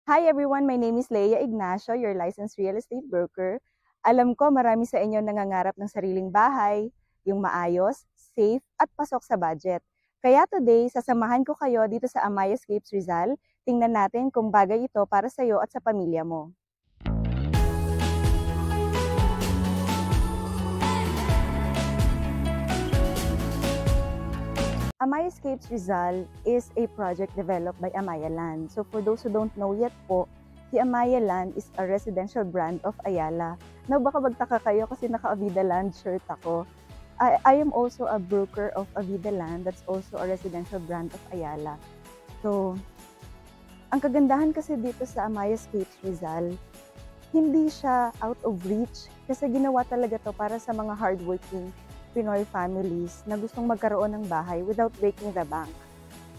Hi everyone, my name is Leia Ignacio, your licensed real estate broker. Alam ko marami sa inyo nangangarap ng sariling bahay, yung maayos, safe, at pasok sa budget. Kaya today, sasamahan ko kayo dito sa Amaya Escapes Rizal. Tingnan natin kung bagay ito para sa iyo at sa pamilya mo. Amaya Escapes Rizal is a project developed by Amaya Land. So for those who don't know yet po, si Amaya Land is a residential brand of Ayala. Now baka magtaka kayo kasi naka-Avida Land shirt ako. I am also a broker of Avida Land, that's also a residential brand of Ayala. So, ang kagandahan kasi dito sa Amaya Escapes Rizal, hindi siya out of reach kasi ginawa talaga to para sa mga hardworking Pinoy families na gustong magkaroon ng bahay without breaking the bank.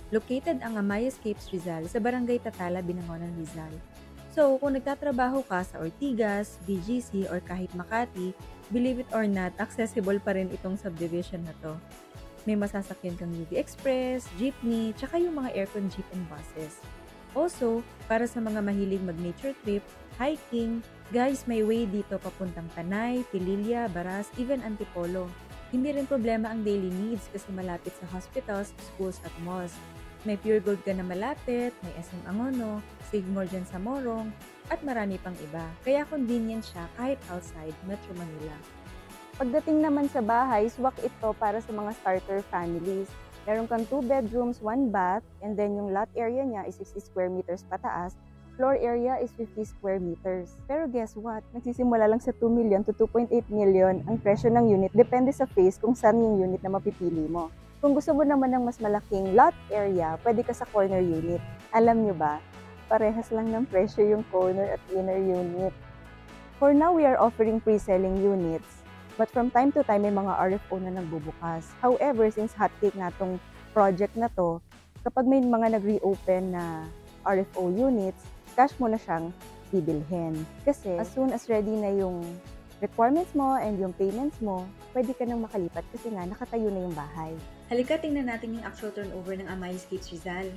Located ang Amaya Escapes Rizal sa Barangay Tatala, Binangonan, Rizal. So, kung nagtatrabaho ka sa Ortigas, BGC, or kahit Makati, believe it or not, accessible pa rin itong subdivision na to. May masasakyan kang UV Express, jeepney, tsaka yung mga aircon jeep and buses. Also, para sa mga mahilig mag-nature trip, hiking, guys, may way dito papuntang Tanay, Pililla, Baras, even Antipolo. Hindi rin problema ang daily needs kasi malapit sa hospitals, schools at malls. May Pure Gold ka na malapit, may SM Angono, Sigmore dyan sa Morong, at marami pang iba. Kaya convenient siya kahit outside Metro Manila. Pagdating naman sa bahay, swak ito para sa mga starter families. Meron kang 2 bedrooms, 1 bath, and then yung lot area niya is 60 square meters pataas. Floor area is 50 square meters. Pero guess what? Nagsisimula lang sa 2 million to 2.8 million ang presyo ng unit. Depende sa phase kung saan yung unit na mapipili mo. Kung gusto mo naman ng mas malaking lot area, pwede ka sa corner unit. Alam nyo ba? Parehas lang ng presyo yung corner at inner unit. For now, we are offering pre-selling units. But from time to time, may mga RFO na nagbubukas. However, since hotcake na tong project na to, kapag may mga nag-reopen na RFO units, cash mo na siyang bibilhin. Kasi as soon as ready na yung requirements mo and yung payments mo, pwede ka nang makalipat kasi nga nakatayo na yung bahay. Halika tingnan natin yung actual turnover ng Amaya Escapes Rizal.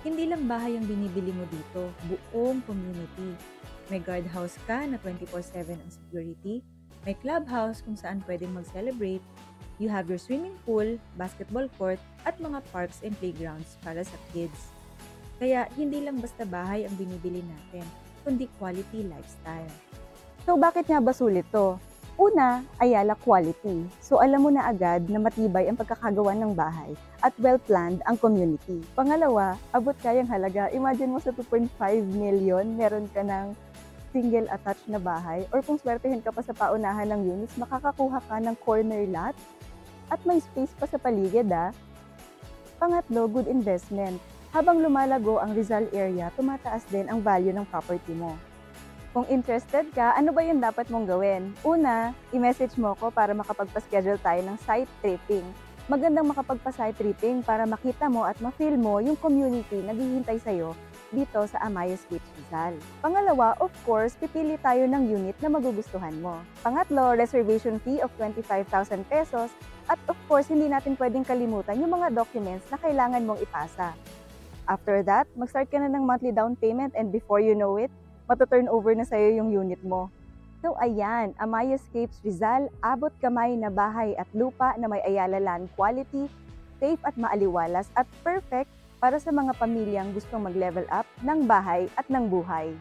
Hindi lang bahay ang binibili mo dito, buong community. May guardhouse ka na 24/7 ang security, may clubhouse kung saan pwedeng mag-celebrate, you have your swimming pool, basketball court, at mga parks and playgrounds para sa kids. Kaya hindi lang basta bahay ang binibili natin, kundi quality lifestyle. So bakit nga ba sulit to? Una, Ayala quality. So alam mo na agad na matibay ang pagkakagawa ng bahay at well-planned ang community. Pangalawa, abot kayang halaga. Imagine mo sa 2.5 million, meron ka ng single attached na bahay or kung swertehin ka pa sa paunahan ng units, makakakuha ka ng corner lot at may space pa sa paligid. Pangatlo, good investment. Habang lumalago ang Rizal area, tumataas din ang value ng property mo. Kung interested ka, ano ba yung dapat mong gawin? Una, i-message mo ko para makapagpa-schedule tayo ng site tripping. Magandang makapagpa-site tripping para makita mo at ma-feel mo yung community na naghihintay sa'yo dito sa Amaya Escapes Rizal. Pangalawa, of course, pipili tayo ng unit na magugustuhan mo. Pangatlo, reservation fee of 25,000 pesos. At of course, hindi natin pwedeng kalimutan yung mga documents na kailangan mong ipasa. After that, mag-start ka na ng monthly down payment and before you know it, matuturn over na sa'yo yung unit mo. So ayan, Amaya Escapes Rizal, abot kamay na bahay at lupa na may Ayala Land quality, safe at maaliwalas at perfect para sa mga pamilyang gustong mag-level up ng bahay at ng buhay.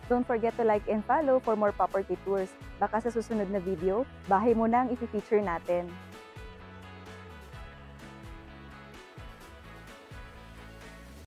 Don't forget to like and follow for more property tours. Baka sa susunod na video, bahay mo na ang i-feature natin.